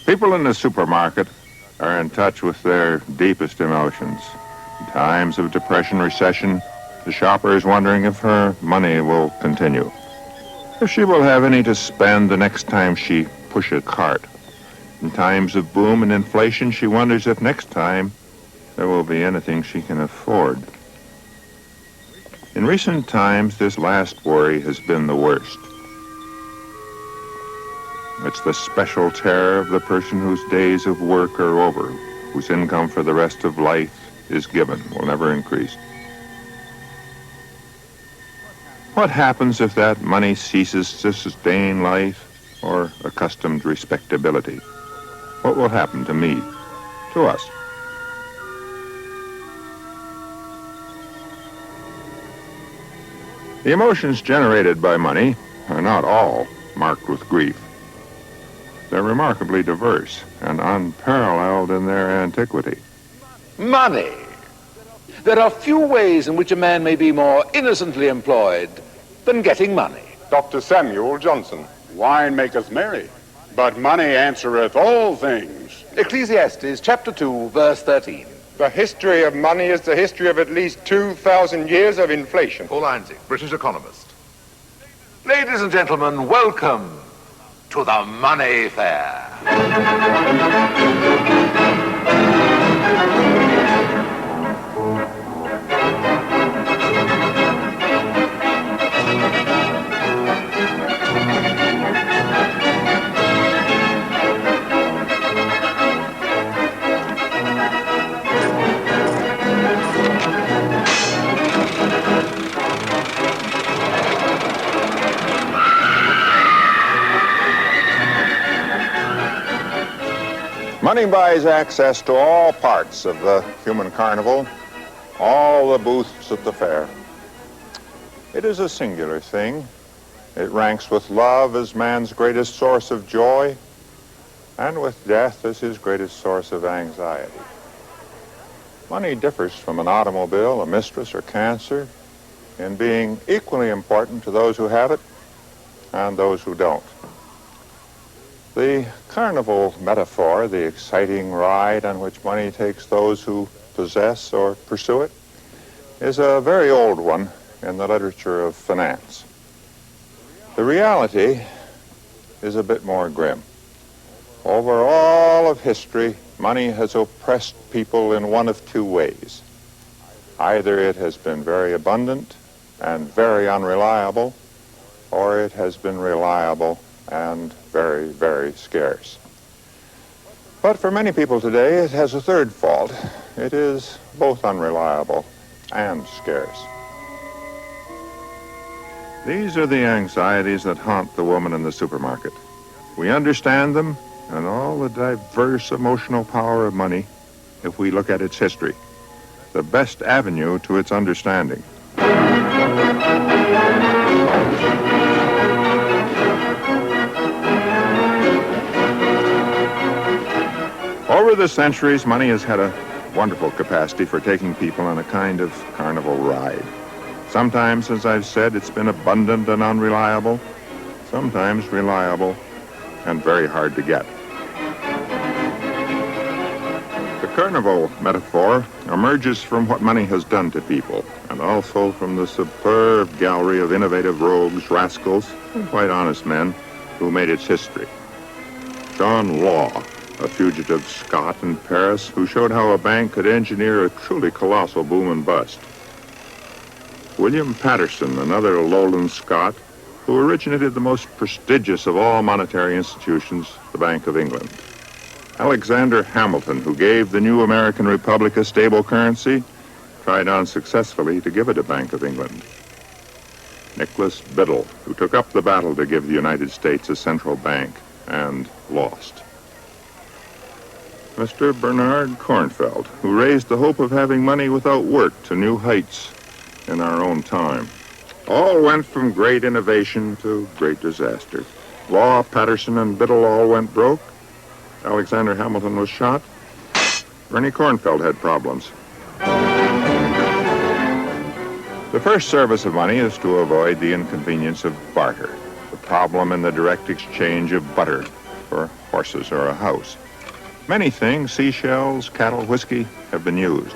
People in the supermarket are in touch with their deepest emotions. In times of depression, recession, the shopper is wondering if her money will continue, if she will have any to spend the next time she pushes a cart. In times of boom and inflation, she wonders if next time there will be anything she can afford. In recent times, this last worry has been the worst. It's the special terror of the person whose days of work are over, whose income for the rest of life is given, will never increase. What happens if that money ceases to sustain life or accustomed respectability? What will happen to me, to us? The emotions generated by money are not all marked with grief. They're remarkably diverse and unparalleled in their antiquity. Money. There are few ways in which a man may be more innocently employed than getting money. Dr. Samuel Johnson. Wine maketh merry, but money answereth all things. Ecclesiastes chapter 2, verse 13. The history of money is the history of at least 2,000 years of inflation. Paul Einzig, British economist. Ladies and gentlemen, welcome to the Money Fair. Money buys access to all parts of the human carnival, all the booths at the fair. It is a singular thing. It ranks with love as man's greatest source of joy, and with death as his greatest source of anxiety. Money differs from an automobile, a mistress, or cancer in being equally important to those who have it and those who don't. The carnival metaphor, the exciting ride on which money takes those who possess or pursue it, is a very old one in the literature of finance. The reality is a bit more grim. Over all of history, money has oppressed people in one of two ways. Either it has been very abundant and very unreliable, or it has been reliable and very, very scarce. But for many people today, it has a third fault. It is both unreliable and scarce. These are the anxieties that haunt the woman in the supermarket. We understand them and all the diverse emotional power of money if we look at its history, the best avenue to its understanding. Over the centuries, money has had a wonderful capacity for taking people on a kind of carnival ride. Sometimes, as I've said, it's been abundant and unreliable, sometimes reliable and very hard to get. The carnival metaphor emerges from what money has done to people, and also from the superb gallery of innovative rogues, rascals, and quite honest men who made its history. John Law, a fugitive Scot in Paris who showed how a bank could engineer a truly colossal boom and bust. William Patterson, another lowland Scot, who originated the most prestigious of all monetary institutions, the Bank of England. Alexander Hamilton, who gave the new American Republic a stable currency, tried unsuccessfully to give it a Bank of England. Nicholas Biddle, who took up the battle to give the United States a central bank and lost. Mr. Bernard Cornfeld, who raised the hope of having money without work to new heights in our own time. All went from great innovation to great disaster. Law, Patterson, and Biddle all went broke. Alexander Hamilton was shot. Bernie Cornfeld had problems. The first service of money is to avoid the inconvenience of barter, the problem in the direct exchange of butter, for horses or a house. Many things, seashells, cattle, whiskey, have been used.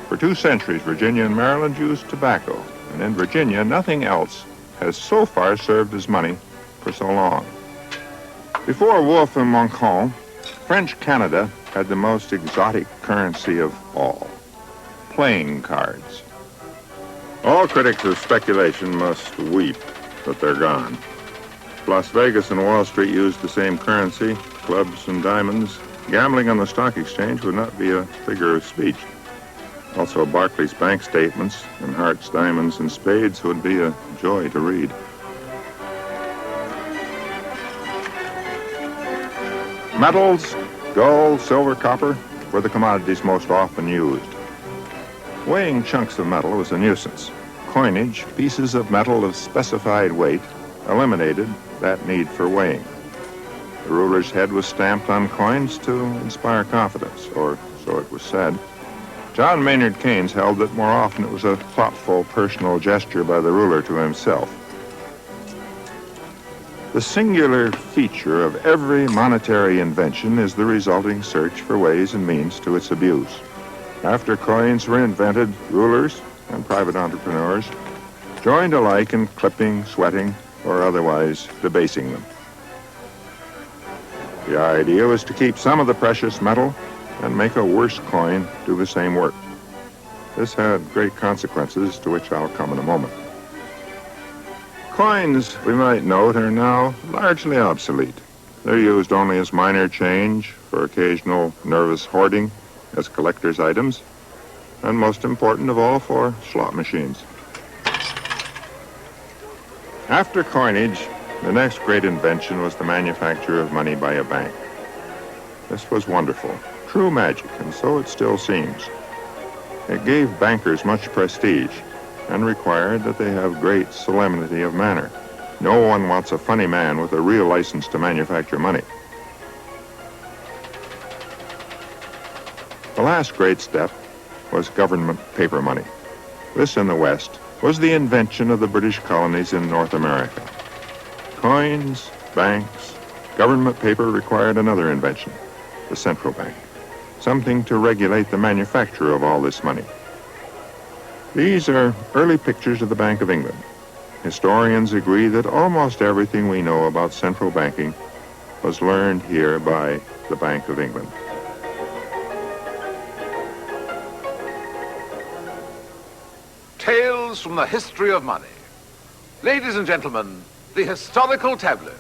For 2 centuries, Virginia and Maryland used tobacco, and in Virginia, nothing else has so far served as money for so long. Before Wolfe and Montcalm, French Canada had the most exotic currency of all, playing cards. All critics of speculation must weep that they're gone. Las Vegas and Wall Street used the same currency, clubs and diamonds. Gambling on the stock exchange would not be a figure of speech. Also, Barclays bank statements and hearts, diamonds, and spades would be a joy to read. Metals, gold, silver, copper, were the commodities most often used. Weighing chunks of metal was a nuisance. Coinage, pieces of metal of specified weight, eliminated that need for weighing. The ruler's head was stamped on coins to inspire confidence, or so it was said. John Maynard Keynes held that more often it was a thoughtful personal gesture by the ruler to himself. The singular feature of every monetary invention is the resulting search for ways and means to its abuse. After coins were invented, rulers and private entrepreneurs joined alike in clipping, sweating, or otherwise debasing them. The idea was to keep some of the precious metal and make a worse coin do the same work. This had great consequences, to which I'll come in a moment. Coins, we might note, are now largely obsolete. They're used only as minor change, for occasional nervous hoarding, as collector's items, and most important of all, for slot machines. After coinage, the next great invention was the manufacture of money by a bank. This was wonderful, true magic, and so it still seems. It gave bankers much prestige and required that they have great solemnity of manner. No one wants a funny man with a real license to manufacture money. The last great step was government paper money. This in the West was the invention of the British colonies in North America. Coins, banks, government paper required another invention, the central bank, something to regulate the manufacture of all this money. These are early pictures of the Bank of England. Historians agree that almost everything we know about central banking was learned here by the Bank of England. Tales from the history of money. Ladies and gentlemen, the historical tableau.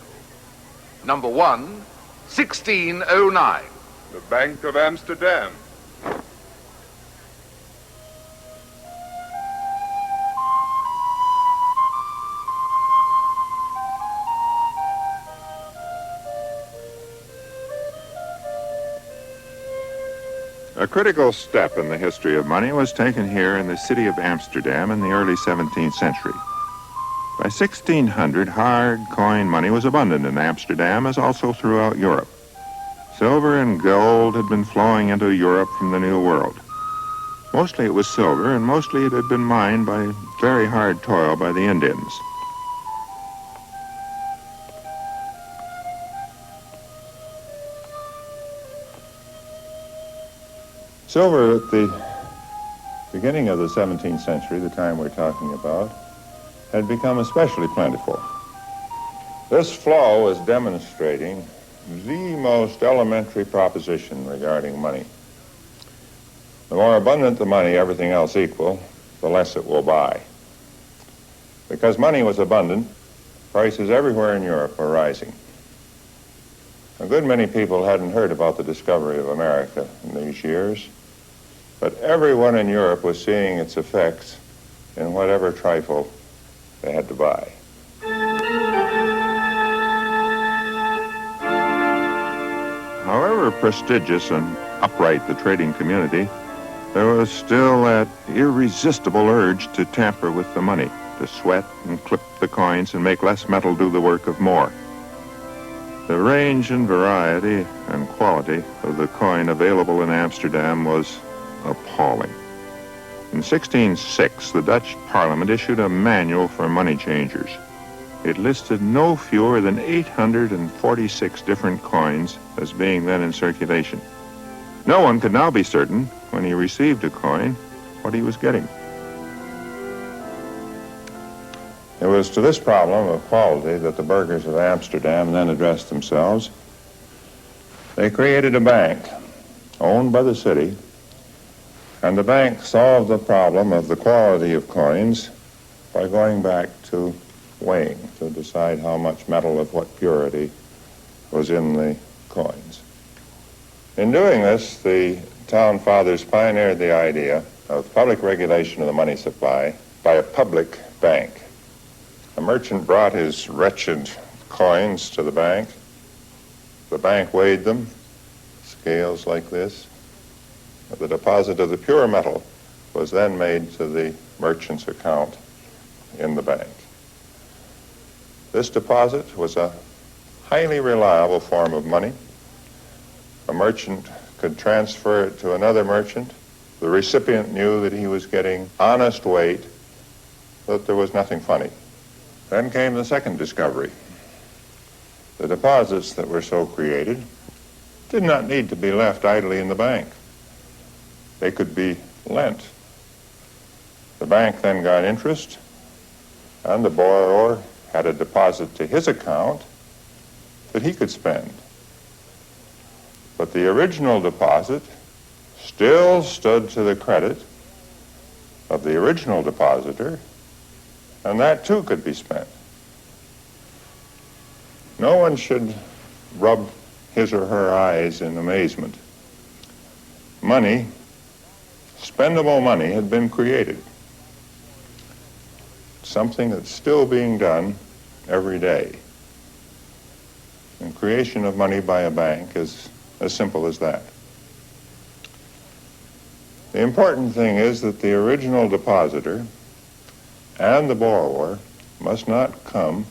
Number 1, 1609. The Bank of Amsterdam. A critical step in the history of money was taken here in the city of Amsterdam in the early 17th century. By 1600, hard coin money was abundant in Amsterdam, as also throughout Europe. Silver and gold had been flowing into Europe from the New World. Mostly it was silver, and mostly it had been mined by very hard toil by the Indians. Silver at the beginning of the 17th century, the time we're talking about, had become especially plentiful. This flow is demonstrating the most elementary proposition regarding money. The more abundant the money, everything else equal, the less it will buy. Because money was abundant, prices everywhere in Europe were rising. A good many people hadn't heard about the discovery of America in these years, but everyone in Europe was seeing its effects in whatever trifle they had to buy. However prestigious and upright the trading community, there was still that irresistible urge to tamper with the money, to sweat and clip the coins and make less metal do the work of more. The range and variety and quality of the coin available in Amsterdam was appalling. In 1606, the Dutch Parliament issued a manual for money changers. it listed no fewer than 846 different coins as being then in circulation. No one could now be certain, when he received a coin, what he was getting. It was to this problem of quality that the burghers of Amsterdam then addressed themselves. They created a bank owned by the city, and the bank solved the problem of the quality of coins by going back to weighing to decide how much metal of what purity was in the coins. In doing this, the town fathers pioneered the idea of public regulation of the money supply by a public bank. A merchant brought his wretched coins to the bank. The bank weighed them, scales like this. The deposit of the pure metal was then made to the merchant's account in the bank. This deposit was a highly reliable form of money. A merchant could transfer it to another merchant. The recipient knew that he was getting honest weight, that there was nothing funny. Then came the second discovery. The deposits that were so created did not need to be left idly in the bank. They could be lent. The bank then got interest, and the borrower had a deposit to his account that he could spend. But the original deposit still stood to the credit of the original depositor, and that too could be spent. No one should rub his or her eyes in amazement. Money, spendable money, had been created. Something that's still being done every day. And creation of money by a bank is as simple as that. The important thing is that the original depositor and the borrower must not come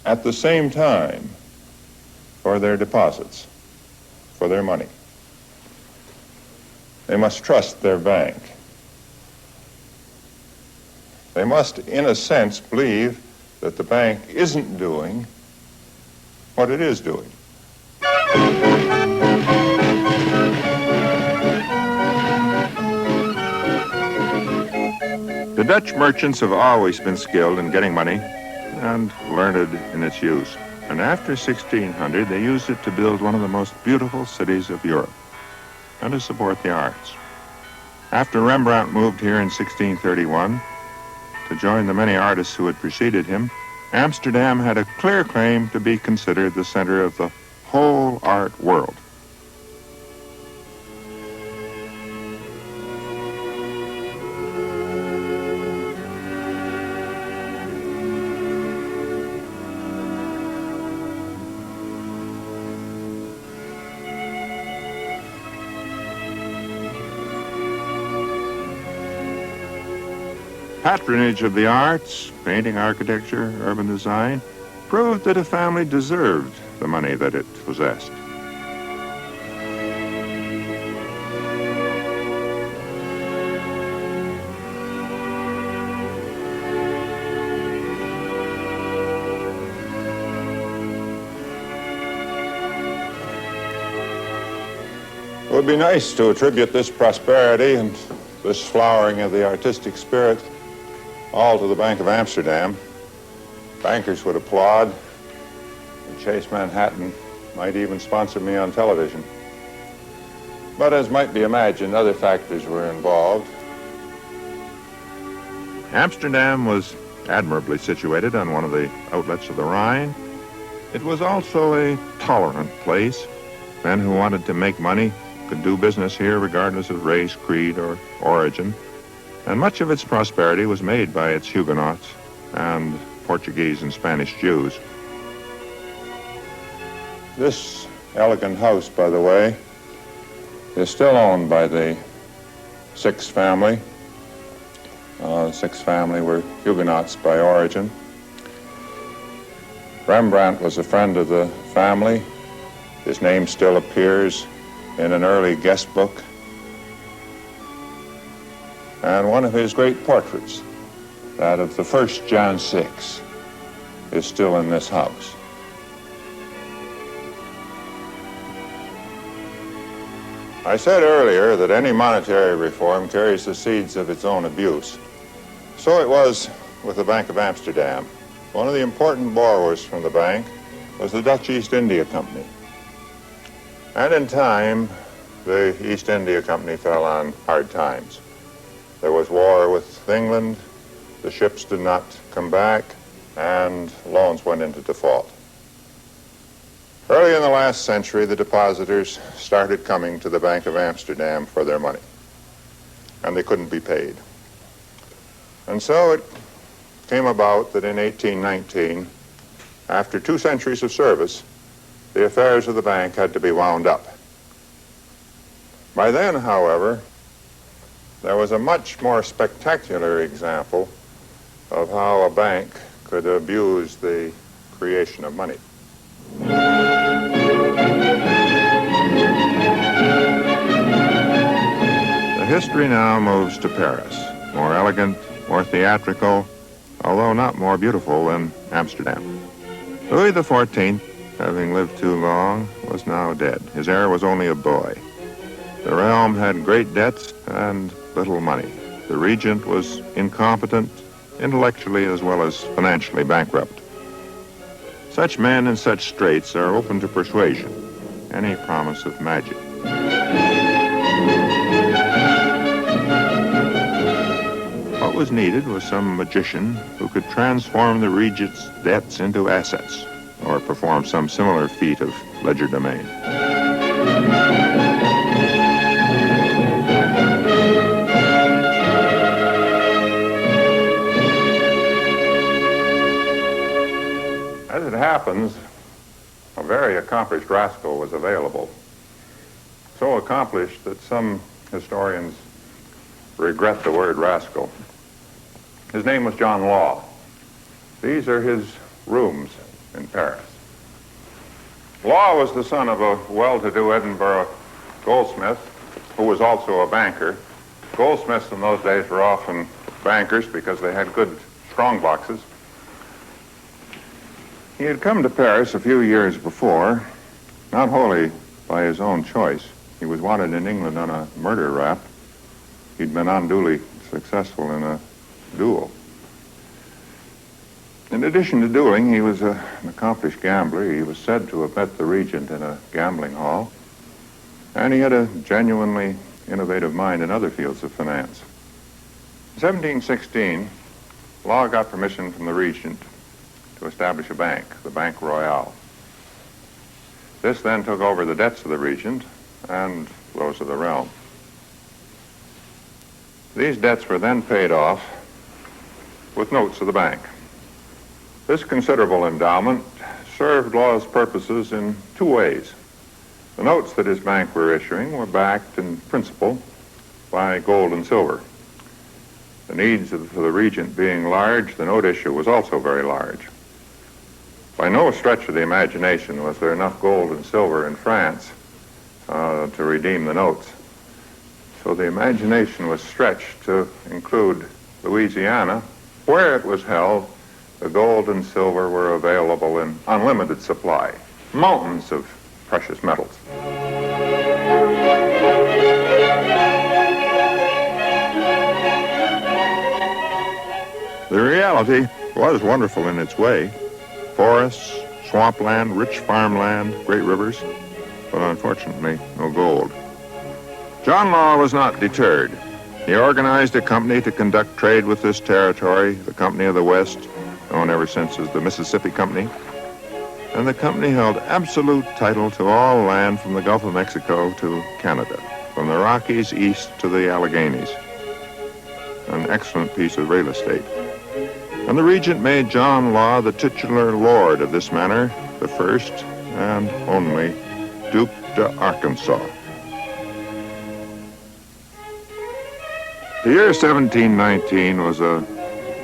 at the same time for their deposits, for their money. They must trust their bank. They must, in a sense, believe that the bank isn't doing what it is doing. The Dutch merchants have always been skilled in getting money and learned in its use. And after 1600, they used it to build one of the most beautiful cities of Europe and to support the arts. After Rembrandt moved here in 1631 to join the many artists who had preceded him, Amsterdam had a clear claim to be considered the center of the whole art world. Patronage of the arts, painting, architecture, urban design, proved that a family deserved the money that it possessed. It would be nice to attribute this prosperity and this flowering of the artistic spirit all to the Bank of Amsterdam. Bankers would applaud, and Chase Manhattan might even sponsor me on television. But as might be imagined, other factors were involved. Amsterdam was admirably situated on one of the outlets of the Rhine. It was also a tolerant place. Men who wanted to make money could do business here regardless of race, creed, or origin. And much of its prosperity was made by its Huguenots and Portuguese and Spanish Jews. This elegant house, by the way, is still owned by the Sixth family. The Sixth family were Huguenots by origin. Rembrandt was a friend of the family. His name still appears in an early guest book. And one of his great portraits, that of the first John VI, is still in this house. I said earlier that any monetary reform carries the seeds of its own abuse. So it was with the Bank of Amsterdam. One of the important borrowers from the bank was the Dutch East India Company. And in time, the East India Company fell on hard times. There was war with England, the ships did not come back, and loans went into default. Early in the last century, the depositors started coming to the Bank of Amsterdam for their money, and they couldn't be paid. And so it came about that in 1819, after 2 centuries of service, the affairs of the bank had to be wound up. By then, however, there was a much more spectacular example of how a bank could abuse the creation of money. The history now moves to Paris, more elegant, more theatrical, although not more beautiful than Amsterdam. Louis XIV, having lived too long, was now dead. His heir was only a boy. The realm had great debts and little money. The regent was incompetent, intellectually as well as financially bankrupt. Such men in such straits are open to persuasion, any promise of magic. What was needed was some magician who could transform the regent's debts into assets, or perform some similar feat of legerdemain. As it happens, a very accomplished rascal was available. So accomplished that some historians regret the word rascal. His name was John Law. These are his rooms in Paris. Law was the son of a well-to-do Edinburgh goldsmith who was also a banker. Goldsmiths in those days were often bankers because they had good strong boxes. He had come to Paris a few years before, not wholly by his own choice. He was wanted in England on a murder rap. He'd been unduly successful in a duel. In addition to dueling, he was an accomplished gambler. He was said to have met the regent in a gambling hall, and he had a genuinely innovative mind in other fields of finance. In 1716, Law got permission from the regent to establish a bank, the Bank Royal. This then took over the debts of the regent and those of the realm. These debts were then paid off with notes of the bank. This considerable endowment served Law's purposes in 2 ways. The notes that his bank were issuing were backed in principal by gold and silver. The needs of the regent being large, the note issue was also very large. By no stretch of the imagination was there enough gold and silver in France to redeem the notes. So the imagination was stretched to include Louisiana, where it was held. The gold and silver were available in unlimited supply, mountains of precious metals. The reality was wonderful in its way. Forests, swampland, rich farmland, great rivers, but unfortunately, no gold. John Law was not deterred. He organized a company to conduct trade with this territory, the Company of the West, known ever since as the Mississippi Company. And the company held absolute title to all land from the Gulf of Mexico to Canada, from the Rockies east to the Alleghenies. An excellent piece of real estate. And the regent made John Law the titular lord of this manor, the first and only Duke d'Arkansas. The year 1719 was a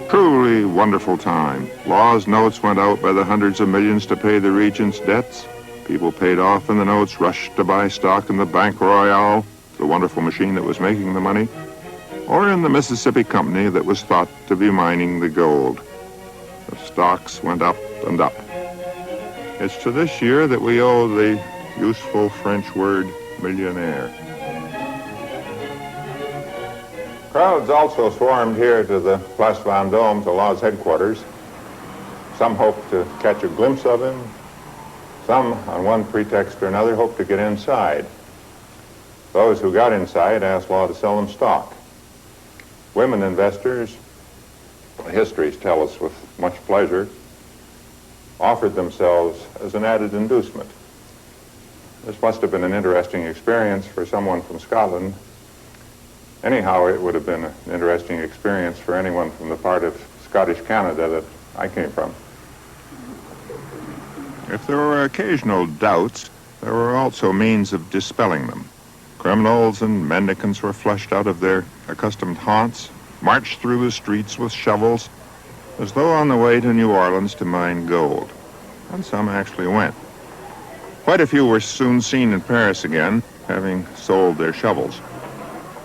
truly wonderful time. Law's notes went out by the hundreds of millions to pay the regent's debts. People paid off in the notes, rushed to buy stock in the Bank Royal, the wonderful machine that was making the money, or in the Mississippi Company that was thought to be mining the gold. The stocks went up and up. It's to this year that we owe the useful French word millionaire. Crowds also swarmed here to the Place Vendôme, to Law's headquarters. Some hoped to catch a glimpse of him. Some, on one pretext or another, hoped to get inside. Those who got inside asked Law to sell them stock. Women investors, the histories tell us with much pleasure, offered themselves as an added inducement. This must have been an interesting experience for someone from Scotland. Anyhow, it would have been an interesting experience for anyone from the part of Scottish Canada that I came from. If there were occasional doubts, there were also means of dispelling them. Criminals and mendicants were flushed out of their accustomed haunts, marched through the streets with shovels, as though on the way to New Orleans to mine gold. And some actually went. Quite a few were soon seen in Paris again, having sold their shovels.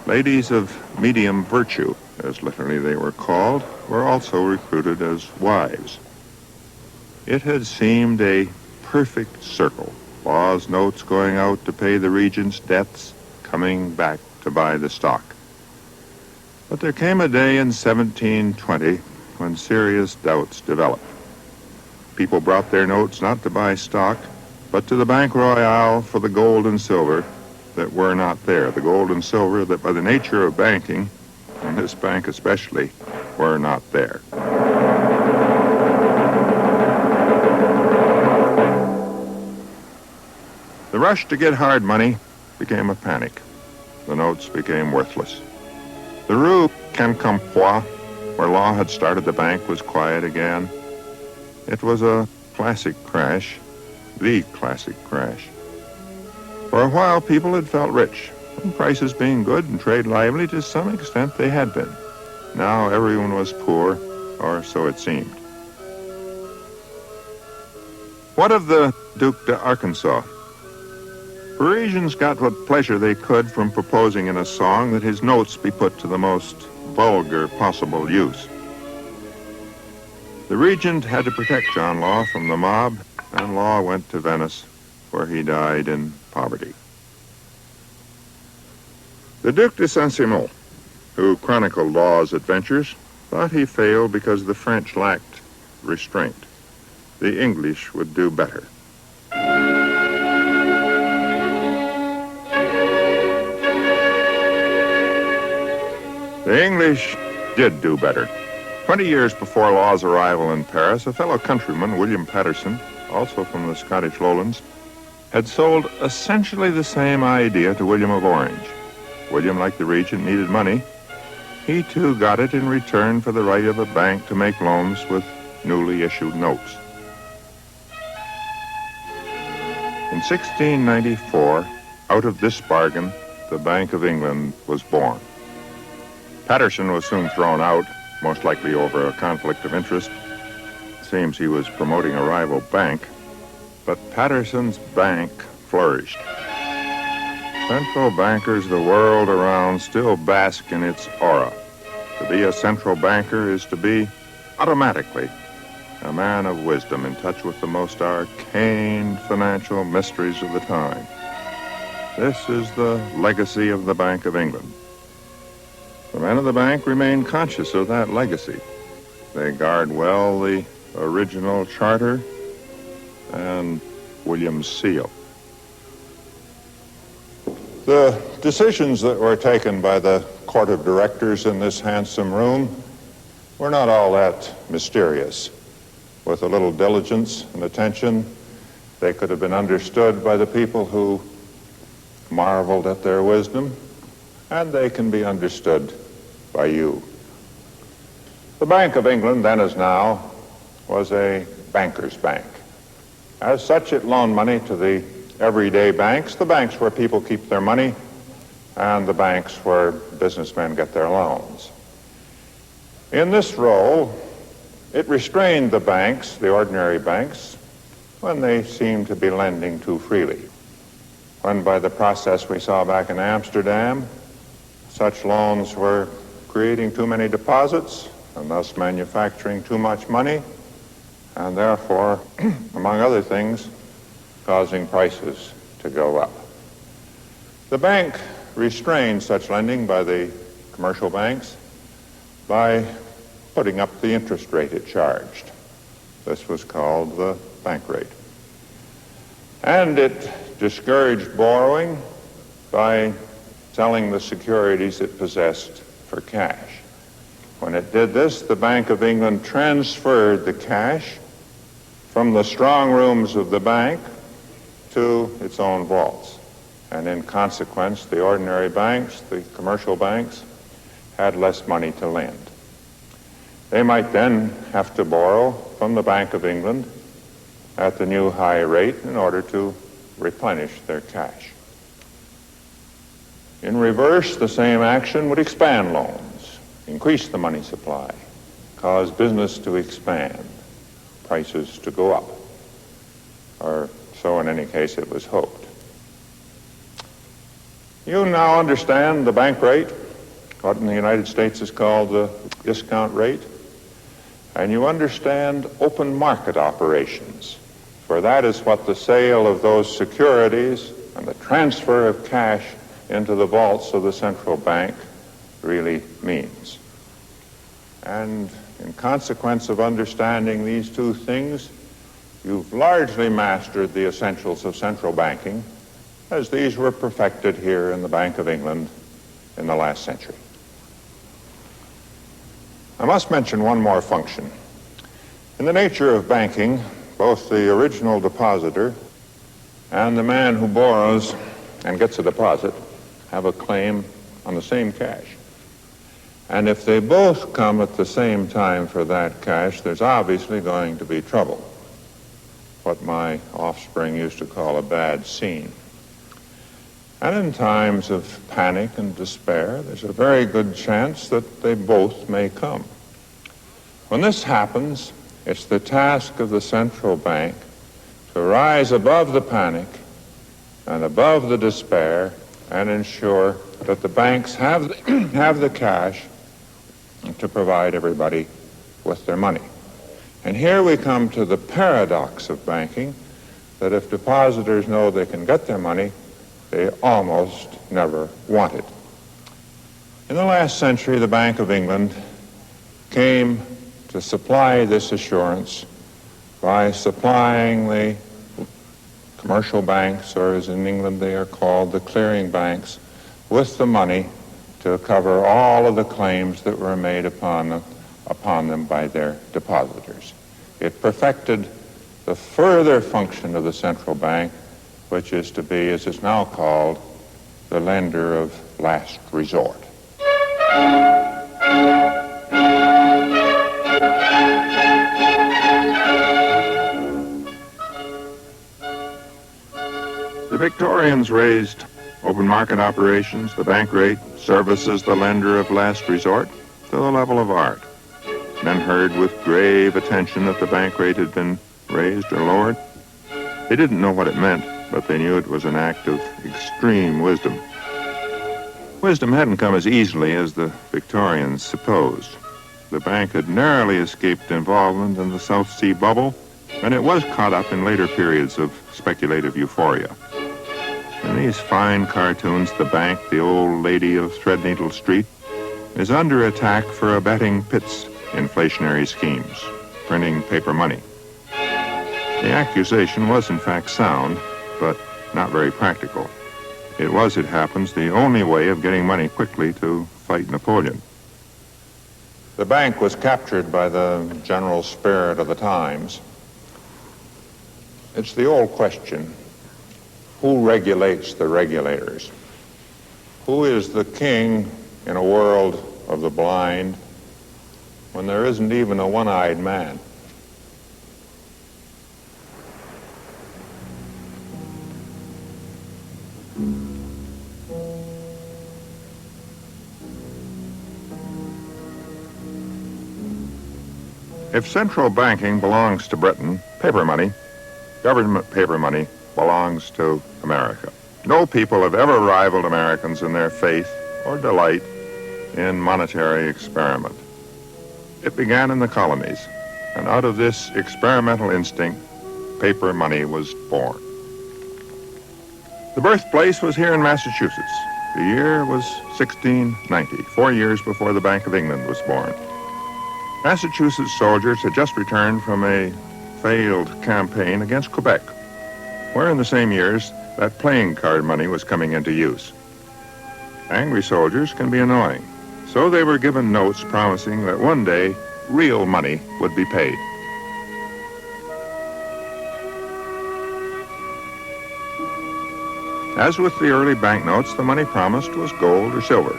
Ladies of medium virtue, as literally they were called, were also recruited as wives. It had seemed a perfect circle. Law's notes going out to pay the regent's debts, coming back to buy the stock. But there came a day in 1720 when serious doubts developed. People brought their notes not to buy stock, but to the Bank Royale for the gold and silver that were not there. The gold and silver that, by the nature of banking, and this bank especially, were not there. The rush to get hard money became a panic. The notes became worthless. The Rue Quincampoix, where Law had started the bank, was quiet again. It was a classic crash, the classic crash. For a while, people had felt rich, and prices being good and trade lively, to some extent they had been. Now everyone was poor, or so it seemed. What of the Duc d'Arkansas? Parisians got what pleasure they could from proposing in a song that his notes be put to the most vulgar possible use. The regent had to protect John Law from the mob, and Law went to Venice, where he died in poverty. The Duc de Saint-Simon, who chronicled Law's adventures, thought he failed because the French lacked restraint. The English would do better. The English did do better. 20 years before Law's arrival in Paris, a fellow countryman, William Patterson, also from the Scottish lowlands, had sold essentially the same idea to William of Orange. William, like the regent, needed money. He too got it in return for the right of a bank to make loans with newly issued notes. In 1694, out of this bargain, the Bank of England was born. Patterson was soon thrown out, most likely over a conflict of interest. It seems he was promoting a rival bank, but Patterson's bank flourished. Central bankers the world around still bask in its aura. To be a central banker is to be, automatically, a man of wisdom in touch with the most arcane financial mysteries of the time. This is the legacy of the Bank of England. The men of the bank remain conscious of that legacy. They guard well the original charter and William's seal. The decisions that were taken by the court of directors in this handsome room were not all that mysterious. With a little diligence and attention, they could have been understood by the people who marveled at their wisdom, and they can be understood by you. The Bank of England, then as now, was a banker's bank. As such, it loaned money to the everyday banks, the banks where people keep their money, and the banks where businessmen get their loans. In this role, it restrained the banks, the ordinary banks, when they seemed to be lending too freely. When, by the process we saw back in Amsterdam, such loans were creating too many deposits and thus manufacturing too much money, and therefore, among other things, causing prices to go up. The bank restrained such lending by the commercial banks by putting up the interest rate it charged. This was called the bank rate. And it discouraged borrowing by selling the securities it possessed for cash. When it did this, the Bank of England transferred the cash from the strong rooms of the bank to its own vaults. And in consequence, the ordinary banks, the commercial banks, had less money to lend. They might then have to borrow from the Bank of England at the new high rate in order to replenish their cash. In reverse, the same action would expand loans, increase the money supply, cause business to expand, prices to go up, or so in any case it was hoped. You now understand the bank rate, what in the United States is called the discount rate, and you understand open market operations, for that is what the sale of those securities and the transfer of cash into the vaults of the central bank really means. And in consequence of understanding these two things, you've largely mastered the essentials of central banking, as these were perfected here in the Bank of England in the last century. I must mention one more function. In the nature of banking, both the original depositor and the man who borrows and gets a deposit have a claim on the same cash. And if they both come at the same time for that cash, there's obviously going to be trouble, what my offspring used to call a bad scene. And in times of panic and despair, there's a very good chance that they both may come. When this happens, it's the task of the central bank to rise above the panic and above the despair and ensure that the banks have the cash to provide everybody with their money. And here we come to the paradox of banking, that if depositors know they can get their money, they almost never want it. In the last century, the Bank of England came to supply this assurance by supplying the commercial banks, or as in England they are called, the clearing banks, with the money to cover all of the claims that were made upon them by their depositors. It perfected the further function of the central bank, which is to be, as it's now called, the lender of last resort. The Victorians raised open market operations, the bank rate, services, the lender of last resort, to the level of art. Men heard with grave attention that the bank rate had been raised or lowered. They didn't know what it meant, but they knew it was an act of extreme wisdom. Wisdom hadn't come as easily as the Victorians supposed. The bank had narrowly escaped involvement in the South Sea bubble, and it was caught up in later periods of speculative euphoria. In these fine cartoons, the bank, the old lady of Threadneedle Street, is under attack for abetting Pitt's inflationary schemes, printing paper money. The accusation was in fact sound, but not very practical. It was, it happens, the only way of getting money quickly to fight Napoleon. The bank was captured by the general spirit of the times. It's the old question, who regulates the regulators? Who is the king in a world of the blind when there isn't even a one-eyed man? If central banking belongs to Britain, paper money, government paper money, belongs to America. No people have ever rivaled Americans in their faith or delight in monetary experiment. It began in the colonies. And out of this experimental instinct, paper money was born. The birthplace was here in Massachusetts. The year was 1690, 4 years before the Bank of England was born. Massachusetts soldiers had just returned from a failed campaign against Quebec, where in the same years that playing card money was coming into use. Angry soldiers can be annoying, so they were given notes promising that one day real money would be paid. As with the early banknotes, the money promised was gold or silver.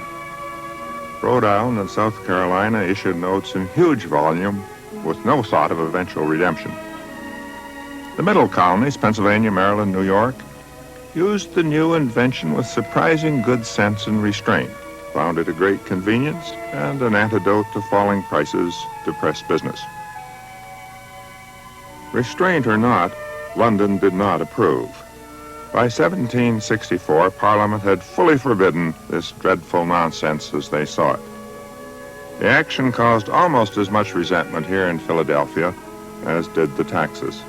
Rhode Island and South Carolina issued notes in huge volume with no thought of eventual redemption. The middle colonies, Pennsylvania, Maryland, New York, used the new invention with surprising good sense and restraint, found it a great convenience and an antidote to falling prices to press business. Restraint or not, London did not approve. By 1764, Parliament had fully forbidden this dreadful nonsense as they saw it. The action caused almost as much resentment here in Philadelphia as did the taxes.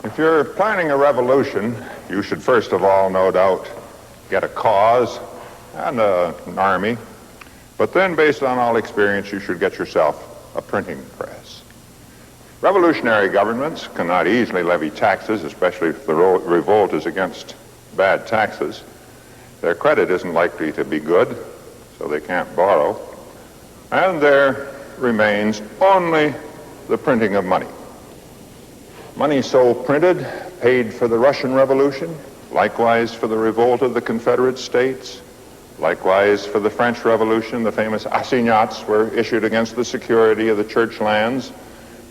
If you're planning a revolution, you should first of all, no doubt, get a cause and an army. But then, based on all experience, you should get yourself a printing press. Revolutionary governments cannot easily levy taxes, especially if the revolt is against bad taxes. Their credit isn't likely to be good, so they can't borrow. And there remains only the printing of money. Money so printed paid for the Russian Revolution, likewise for the revolt of the Confederate States, likewise for the French Revolution. The famous assignats were issued against the security of the church lands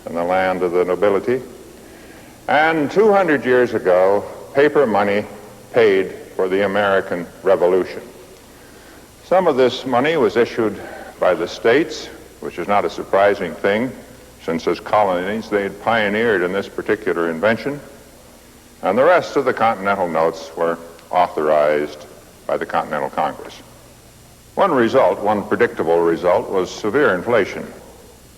and the land of the nobility. And 200 years ago, paper money paid for the American Revolution. Some of this money was issued by the states, which is not a surprising thing, since as colonies they had pioneered in this particular invention. And the rest of the Continental notes were authorized by the Continental Congress. One predictable result, was severe inflation.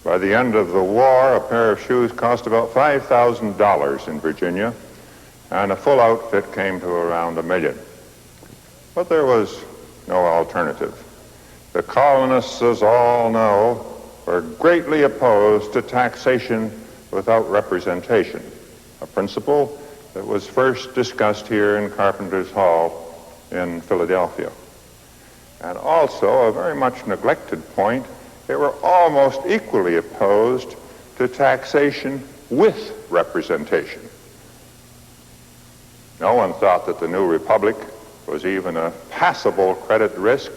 By the end of the war, a pair of shoes cost about $5,000 in Virginia, and a full outfit came to around $1 million. But there was no alternative. The colonists, as all know, were greatly opposed to taxation without representation, a principle that was first discussed here in Carpenter's Hall in Philadelphia. And also, a very much neglected point, they were almost equally opposed to taxation with representation. No one thought that the new republic was even a passable credit risk,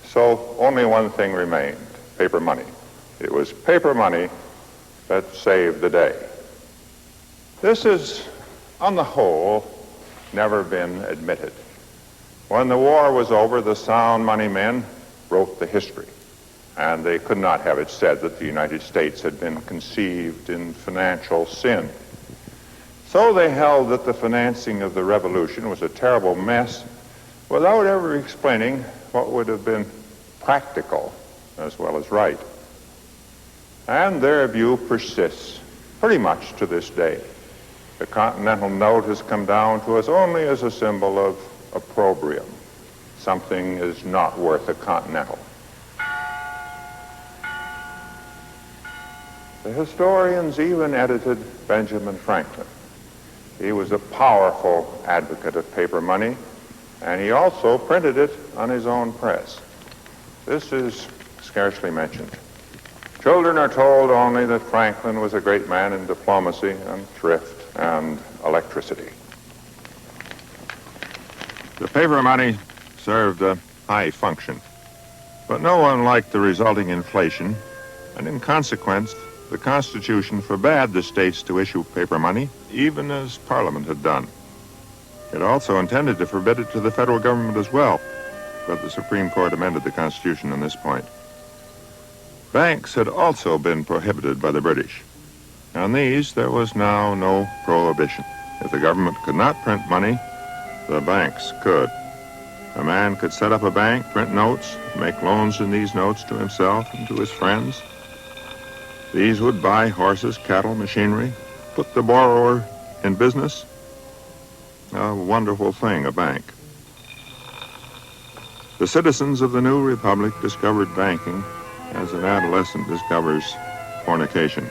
so only one thing remained: paper money. It was paper money that saved the day. This has, on the whole, never been admitted. When the war was over, the sound money men wrote the history, and they could not have it said that the United States had been conceived in financial sin. So they held that the financing of the revolution was a terrible mess, without ever explaining what would have been practical as well as right. And their view persists pretty much to this day. The Continental note has come down to us only as a symbol of opprobrium. Something is not worth a Continental. The historians even edited Benjamin Franklin. He was a powerful advocate of paper money, and he also printed it on his own press. This is scarcely mentioned. Children are told only that Franklin was a great man in diplomacy and thrift and electricity. The paper money served a high function, but no one liked the resulting inflation, and in consequence, the Constitution forbade the states to issue paper money, even as Parliament had done. It also intended to forbid it to the federal government as well, but the Supreme Court amended the Constitution on this point. Banks had also been prohibited by the British, On these, there was now no prohibition. If the government could not print money, the banks could. A man could set up a bank, print notes, make loans in these notes to himself and to his friends. These would buy horses, cattle, machinery, put the borrower in business. A wonderful thing, a bank. The citizens of the new republic discovered banking as an adolescent discovers fornication.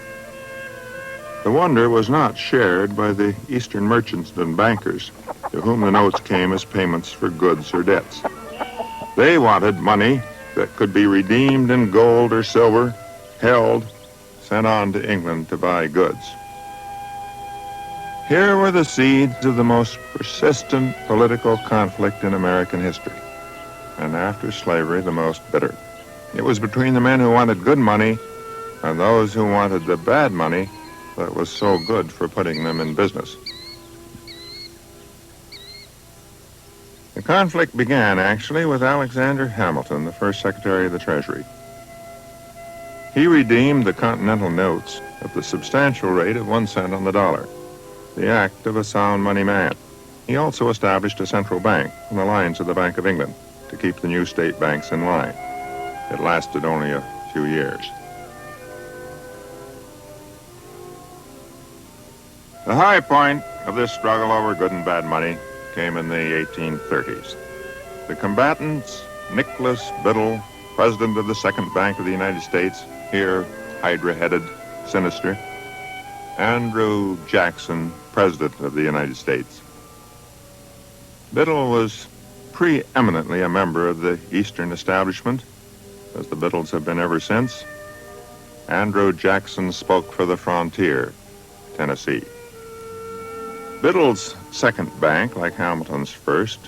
The wonder was not shared by the Eastern merchants and bankers, to whom the notes came as payments for goods or debts. They wanted money that could be redeemed in gold or silver, held, sent on to England to buy goods. Here were the seeds of the most persistent political conflict in American history, and after slavery, the most bitter. It was between the men who wanted good money and those who wanted the bad money that was so good for putting them in business. The conflict began, actually, with Alexander Hamilton, the first Secretary of the Treasury. He redeemed the Continental notes at the substantial rate of 1 cent on the dollar, the act of a sound money man. He also established a central bank on the lines of the Bank of England to keep the new state banks in line. It lasted only a few years. The high point of this struggle over good and bad money came in the 1830s. The combatants, Nicholas Biddle, president of the Second Bank of the United States, here hydra-headed, sinister, Andrew Jackson, president of the United States. Biddle was preeminently a member of the Eastern establishment, as the Biddles have been ever since. Andrew Jackson spoke for the frontier, Tennessee. Biddle's second bank, like Hamilton's first,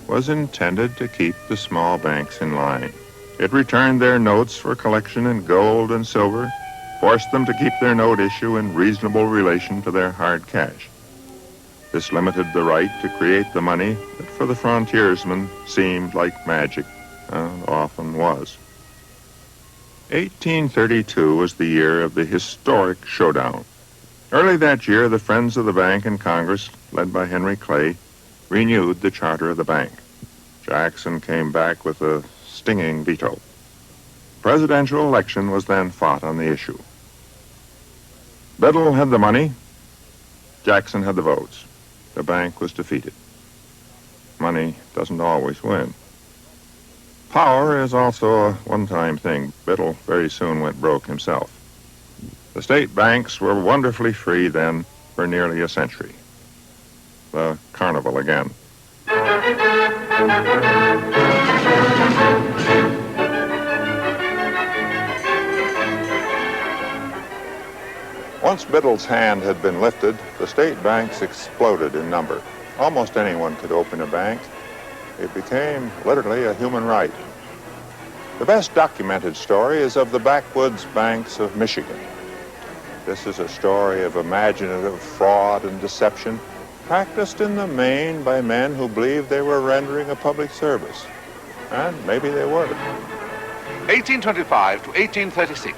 was intended to keep the small banks in line. It returned their notes for collection in gold and silver, forced them to keep their note issue in reasonable relation to their hard cash. This limited the right to create the money that for the frontiersmen seemed like magic, and often was. 1832 was the year of the historic showdown. Early that year, the Friends of the Bank in Congress, led by Henry Clay, renewed the charter of the bank. Jackson came back with a stinging veto. Presidential election was then fought on the issue. Biddle had the money. Jackson had the votes. The bank was defeated. Money doesn't always win. Power is also a one-time thing. Biddle very soon went broke himself. The state banks were wonderfully free then for nearly a century. The carnival again. Once Biddle's hand had been lifted, the state banks exploded in number. Almost anyone could open a bank. It became literally a human right. The best documented story is of the backwoods banks of Michigan. This is a story of imaginative fraud and deception, practiced in the main by men who believed they were rendering a public service. And maybe they were. 1825 to 1836.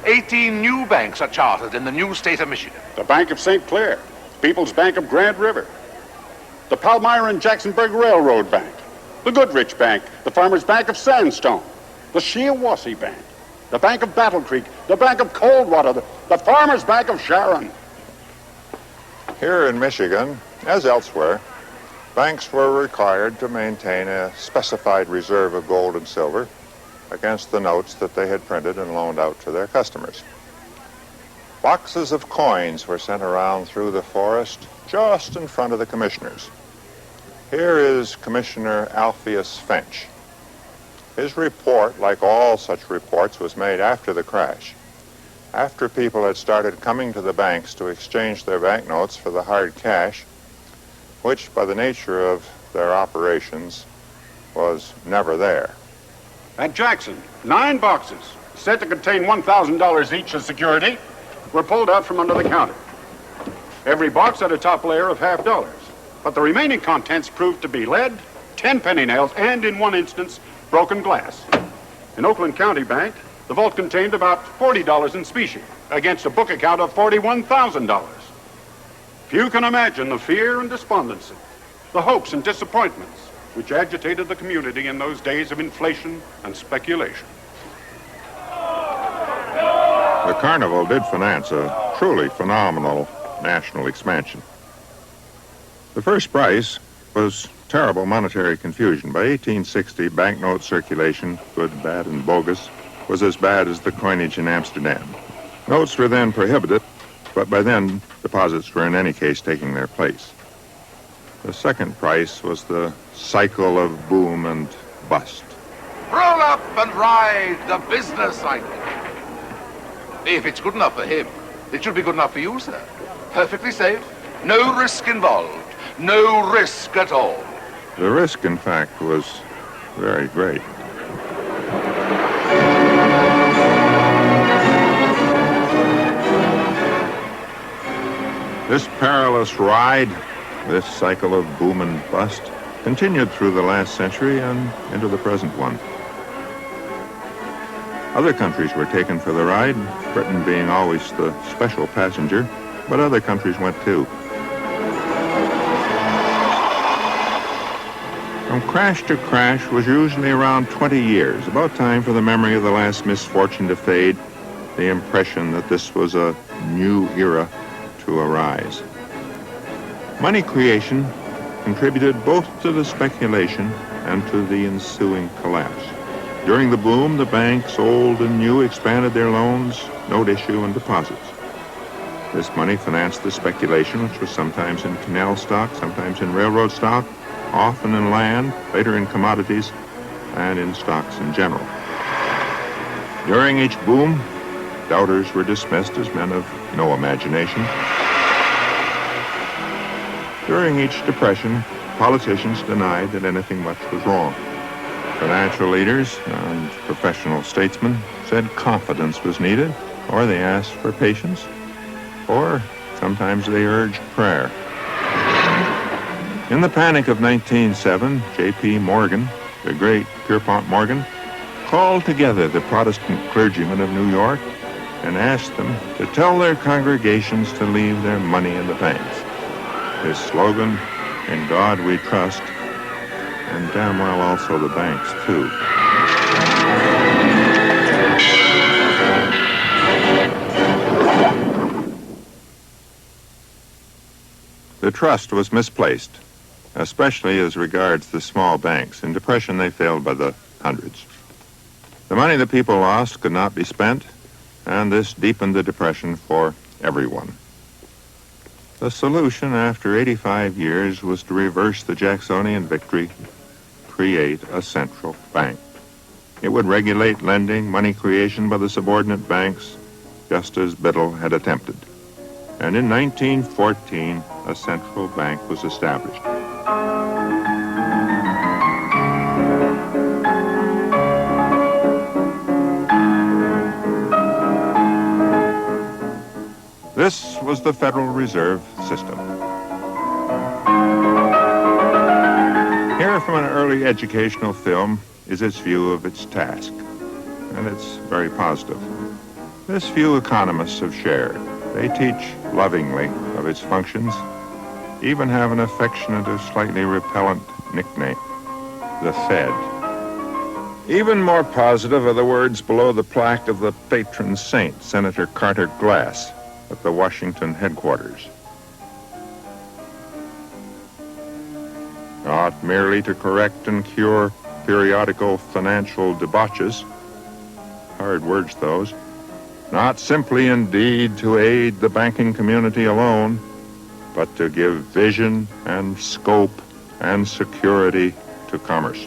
18 new banks are chartered in the new state of Michigan. The Bank of St. Clair, People's Bank of Grand River, the Palmyra and Jacksonburg Railroad Bank, the Goodrich Bank, the Farmers Bank of Sandstone, the Shiawassee Bank, the Bank of Battle Creek, the Bank of Coldwater, the Farmers Bank of Sharon. Here in Michigan, as elsewhere, banks were required to maintain a specified reserve of gold and silver against the notes that they had printed and loaned out to their customers. Boxes of coins were sent around through the forest just in front of the commissioners. Here is Commissioner Alpheus Finch. His report, like all such reports, was made after the crash, after people had started coming to the banks to exchange their banknotes for the hard cash, which, by the nature of their operations, was never there. At Jackson, 9 boxes, said to contain $1,000 each as security, were pulled out from under the counter. Every box had a top layer of $50, but the remaining contents proved to be lead, 10 penny nails, and in one instance, broken glass. In Oakland County Bank, The vault contained about $40 in specie against a book account of $41,000. Few can imagine the fear and despondency, the hopes and disappointments which agitated the community in those days of inflation and speculation. The carnival did finance a truly phenomenal national expansion. The first price was terrible monetary confusion. By 1860, banknote circulation, good, bad, and bogus, was as bad as the coinage in Amsterdam. Notes were then prohibited, but by then, deposits were in any case taking their place. The second price was the cycle of boom and bust. Roll up and ride the business cycle. If it's good enough for him, it should be good enough for you, sir. Perfectly safe, no risk involved, no risk at all. The risk, in fact, was very great. This perilous ride, this cycle of boom and bust, continued through the last century and into the present one. Other countries were taken for the ride, Britain being always the special passenger, but other countries went too. From crash to crash was usually around 20 years, about time for the memory of the last misfortune to fade, the impression that this was a new era to arise. Money creation contributed both to the speculation and to the ensuing collapse. During the boom, the banks, old and new, expanded their loans, note issue, and deposits. This money financed the speculation, which was sometimes in canal stock, sometimes in railroad stock, often in land, later in commodities, and in stocks in general. During each boom, doubters were dismissed as men of no imagination. During each depression, politicians denied that anything much was wrong. Financial leaders and professional statesmen said confidence was needed, or they asked for patience, or sometimes they urged prayer. In the panic of 1907, J.P. Morgan, the great Pierpont Morgan, called together the Protestant clergymen of New York and asked them to tell their congregations to leave their money in the banks. His slogan, "In God We Trust," and damn well also the banks, too. The trust was misplaced, especially as regards the small banks. In depression, they failed by the hundreds. The money the people lost could not be spent, and this deepened the depression for everyone. The solution after 85 years was to reverse the Jacksonian victory, create a central bank. It would regulate lending, money creation by the subordinate banks, just as Biddle had attempted. And in 1914, a central bank was established. This was the Federal Reserve System. Here from an early educational film is its view of its task, and it's very positive. This view economists have shared. They teach lovingly of its functions, even have an affectionate or slightly repellent nickname, the Fed. Even more positive are the words below the plaque of the patron saint, Senator Carter Glass, at the Washington headquarters. Not merely to correct and cure periodical financial debauches, hard words those, not simply indeed to aid the banking community alone, but to give vision and scope and security to commerce.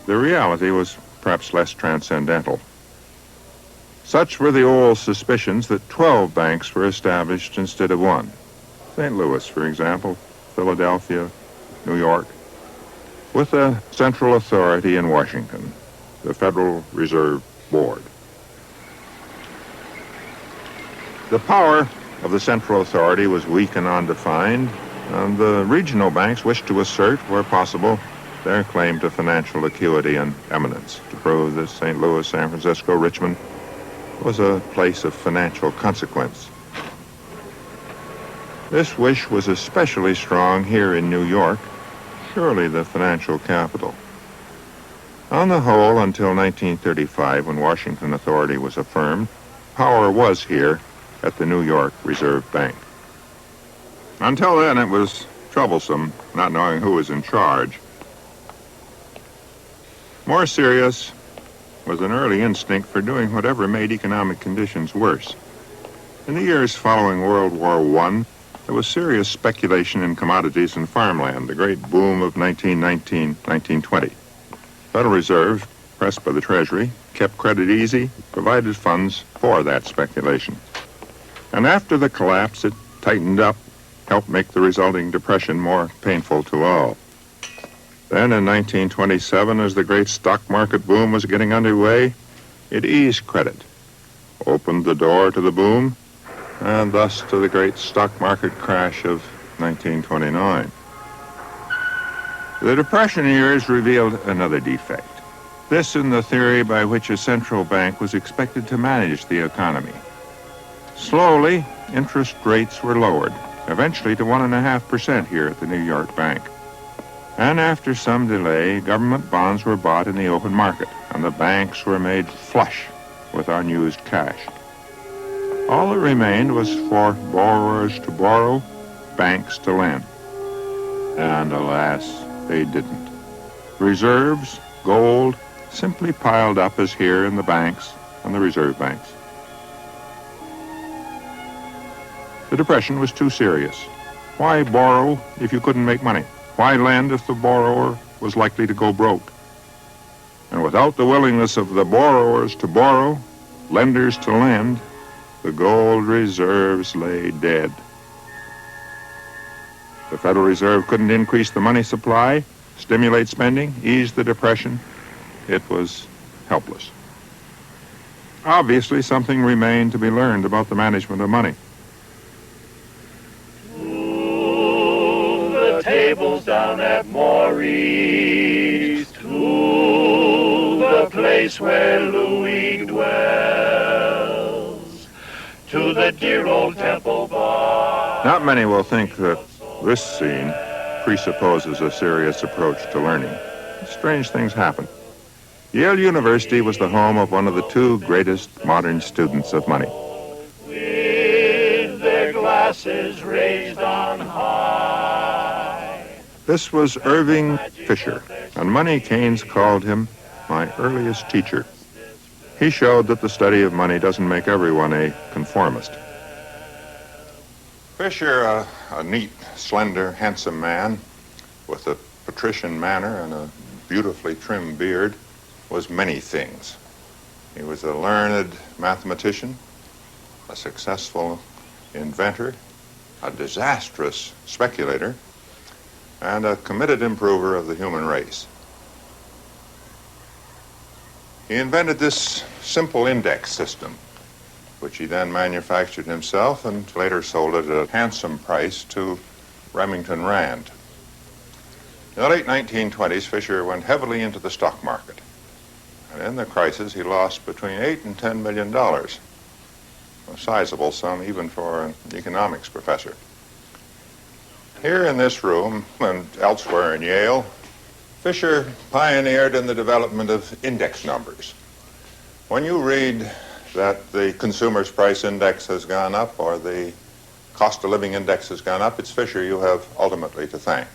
The reality was perhaps less transcendental. Such were the old suspicions that 12 banks were established instead of one. St. Louis, for example, Philadelphia, New York, with a central authority in Washington, the Federal Reserve Board. The power of the central authority was weak and undefined, and the regional banks wished to assert, where possible, their claim to financial acuity and eminence, to prove that St. Louis, San Francisco, Richmond was a place of financial consequence. This wish was especially strong here in New York, surely the financial capital. On the whole, until 1935, when Washington authority was affirmed, power was here at the New York Reserve Bank. Until then, it was troublesome not knowing who was in charge. More serious was an early instinct for doing whatever made economic conditions worse. In the years following World War I, there was serious speculation in commodities and farmland, the great boom of 1919-1920. Federal Reserve, pressed by the Treasury, kept credit easy, provided funds for that speculation. And after the collapse, it tightened up, helped make the resulting depression more painful to all. Then in 1927, as the great stock market boom was getting underway, it eased credit, opened the door to the boom, and thus to the great stock market crash of 1929. The Depression years revealed another defect. This in the theory by which a central bank was expected to manage the economy. Slowly, interest rates were lowered, eventually to 1.5% here at the New York Bank. And after some delay, government bonds were bought in the open market, and the banks were made flush with unused cash. All that remained was for borrowers to borrow, banks to lend. And alas, they didn't. Reserves, gold, simply piled up as here in the banks and the reserve banks. The Depression was too serious. Why borrow if you couldn't make money? Why lend if the borrower was likely to go broke? And without the willingness of the borrowers to borrow, lenders to lend, the gold reserves lay dead. The Federal Reserve couldn't increase the money supply, stimulate spending, ease the Depression. It was helpless. Obviously, something remained to be learned about the management of money. Tables down at Maurice, to the place where Louis dwells, to the dear old Temple Bar. Not many will think that this scene presupposes a serious approach to learning. Strange things happen. Yale University was the home of one of the two greatest modern students of money. With their glasses raised on high. This was Irving Fisher, and money Keynes called him my earliest teacher. He showed that the study of money doesn't make everyone a conformist. Fisher, a neat, slender, handsome man with a patrician manner and a beautifully trimmed beard, was many things. He was a learned mathematician, a successful inventor, a disastrous speculator, and a committed improver of the human race. He invented this simple index system, which he then manufactured himself and later sold it at a handsome price to Remington Rand. In the late 1920s, Fisher went heavily into the stock market. And in the crisis, he lost between $8 and $10 million, a sizable sum even for an economics professor. Here in this room and elsewhere in Yale, Fisher pioneered in the development of index numbers. When you read that the consumer's price index has gone up or the cost of living index has gone up, it's Fisher you have ultimately to thank.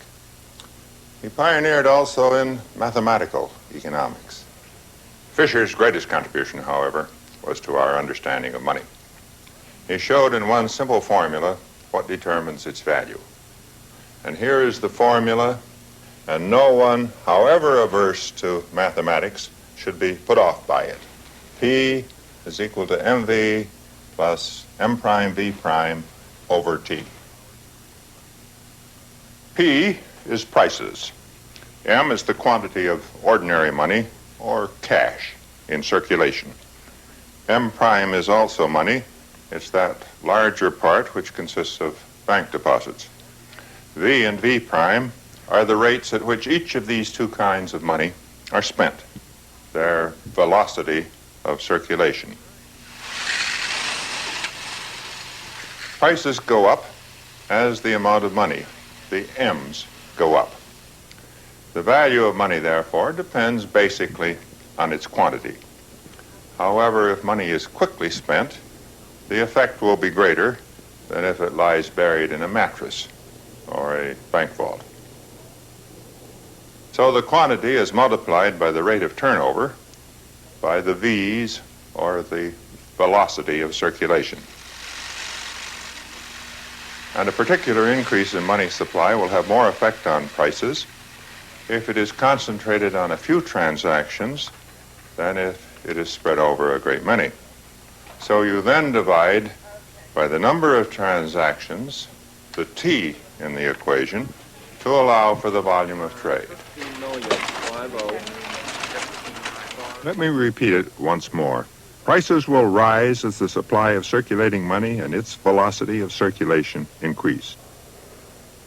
He pioneered also in mathematical economics. Fisher's greatest contribution, however, was to our understanding of money. He showed in one simple formula what determines its value. And here is the formula, and no one, however averse to mathematics, should be put off by it. P is equal to mv plus m prime v prime over t. P is prices. M is the quantity of ordinary money, or cash, in circulation. M prime is also money. It's that larger part which consists of bank deposits. V and V prime are the rates at which each of these two kinds of money are spent, their velocity of circulation. Prices go up as the amount of money, the M's, go up. The value of money, therefore, depends basically on its quantity. However, if money is quickly spent, the effect will be greater than if it lies buried in a mattress or a bank vault. So the quantity is multiplied by the rate of turnover, by the V's, or the velocity of circulation. And a particular increase in money supply will have more effect on prices if it is concentrated on a few transactions than if it is spread over a great many. So you then divide by the number of transactions, the T in the equation, to allow for the volume of trade. Let me repeat it once more. Prices will rise as the supply of circulating money and its velocity of circulation increase,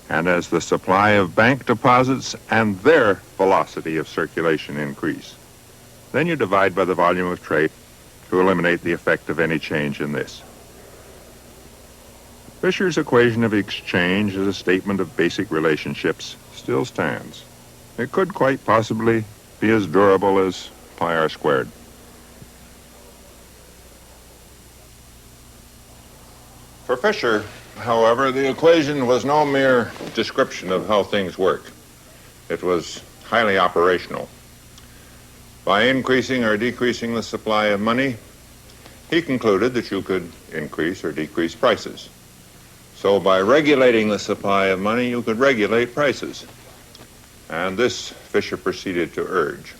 and as the supply of bank deposits and their velocity of circulation increase. Then you divide by the volume of trade to eliminate the effect of any change in this. Fisher's equation of exchange as a statement of basic relationships still stands. It could quite possibly be as durable as pi r squared. For Fisher, however, the equation was no mere description of how things work. It was highly operational. By increasing or decreasing the supply of money, he concluded that you could increase or decrease prices. So by regulating the supply of money, you could regulate prices. And this Fisher proceeded to urge.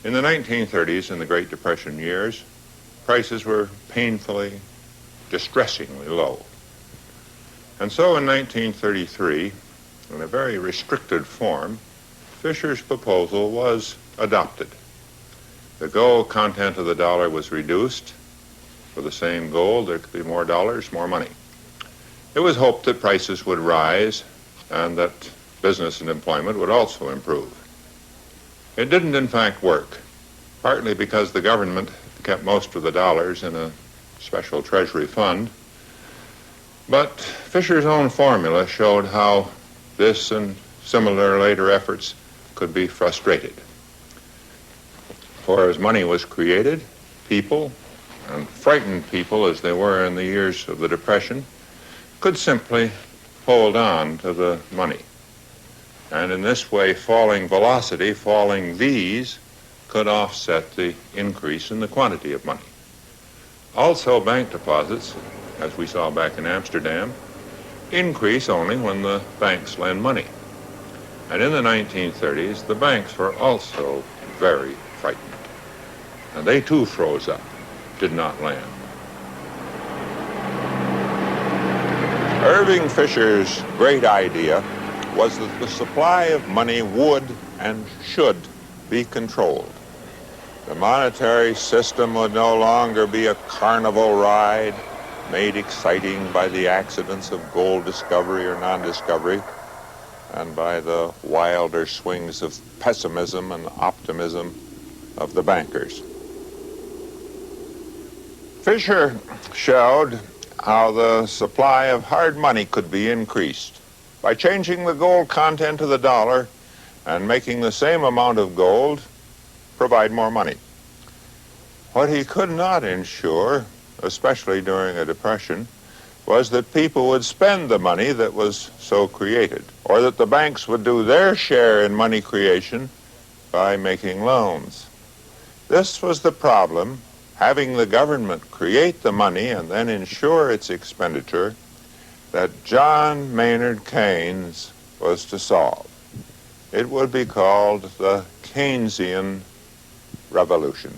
In the 1930s and the Great Depression years, prices were painfully, distressingly low. And so in 1933, in a very restricted form, Fisher's proposal was adopted. The gold content of the dollar was reduced. For the same gold, there could be more dollars, more money. It was hoped that prices would rise and that business and employment would also improve. It didn't, in fact, work, partly because the government kept most of the dollars in a special treasury fund. But Fisher's own formula showed how this and similar later efforts could be frustrated. For as money was created, people, and frightened people as they were in the years of the Depression, could simply hold on to the money. And in this way, falling velocity, falling V's, could offset the increase in the quantity of money. Also, bank deposits, as we saw back in Amsterdam, increase only when the banks lend money. And in the 1930s, the banks were also very frightened. And they too froze up, did not lend. Irving Fisher's great idea was that the supply of money would and should be controlled. The monetary system would no longer be a carnival ride made exciting by the accidents of gold discovery or non-discovery and by the wilder swings of pessimism and optimism of the bankers. Fisher showed how the supply of hard money could be increased by changing the gold content of the dollar and making the same amount of gold provide more money. What he could not ensure, especially during a depression, was that people would spend the money that was so created, or that the banks would do their share in money creation by making loans. This was the problem, having the government create the money and then ensure its expenditure, that John Maynard Keynes was to solve. It would be called the Keynesian Revolution.